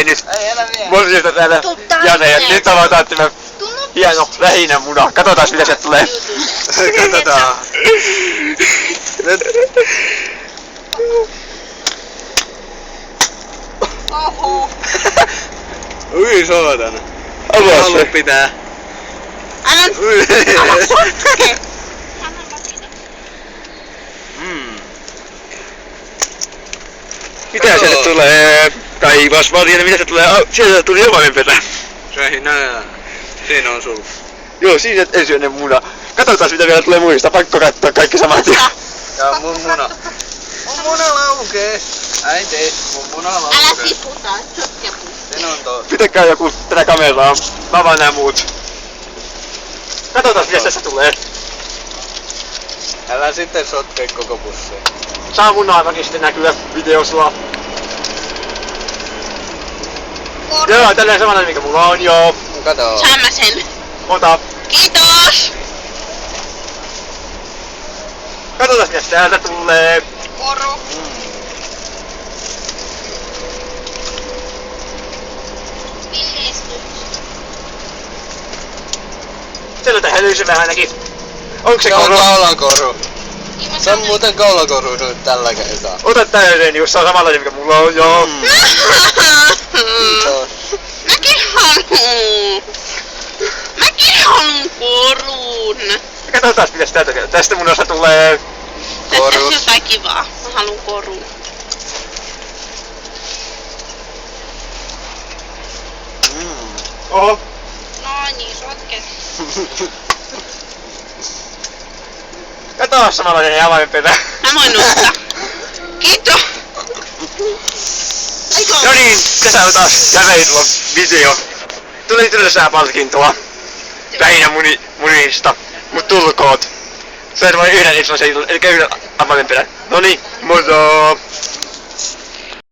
Hei nyt. Ei älä vie. Monsilta täällä. Jane, ja nyt avataan tämä hieno lähinnä muna. Katsotaan mitä sieltä tulee. Katsotaan. Nyt. Oho. Ui saatana. Avaa Haluat se. pitää. Älä Ui. sotke. Mitä sieltä tulee? Taivas, mä tiedän mitä sieltä tulee. Sieltä tuli avainen perä. Siinä on sulla. Joo, siinä ensimmäinen muna. Katsotaan mitä vielä tulee muista. Pakko katsoa kaikki samat. Ja mun muna. Mun muna laukee. Äiti, mun muna Älä laukee. tiputa, sotkepuu. Sen on tuo. Pitäkää joku tätä kameraa. Mä avaan nää muut. Katsotaan mitä tässä tulee. Älä sitten sotkee koko pussia. Saa munaakin sitten näkyä videossa. Joo, tälleen samana mikä mulla on joo. Kato. Saan mä sen. Ota. Kiitos. Katsotaan mitä täältä tulee. Koru. Sieltä hölysy vähän ainakin. Onko se Se on koru? kaulakoru. Se on muuten kaulakoru nyt tällä kertaa. Ota täyden, jos se on samanlainen mikä mulla on joo. Kiitos. Mäkin haluun. Mäkin haluun korun. Katsotaan mitä tästä munasta tulee. Tästä on Korus. jotain kivaa. Mä haluun korun. Oho. No niin, sotket. Kato samanlainen avaimen perä. Mä voin ottaa. Kiitos. Eikö? No niin, tässä on taas Janeilla video. Tuli tylsää palkintoa. Lähinnä munista. Mut tulkoot. Se on vain yhden itse asiassa, eli yhden avaimen perän. Noniin, moro!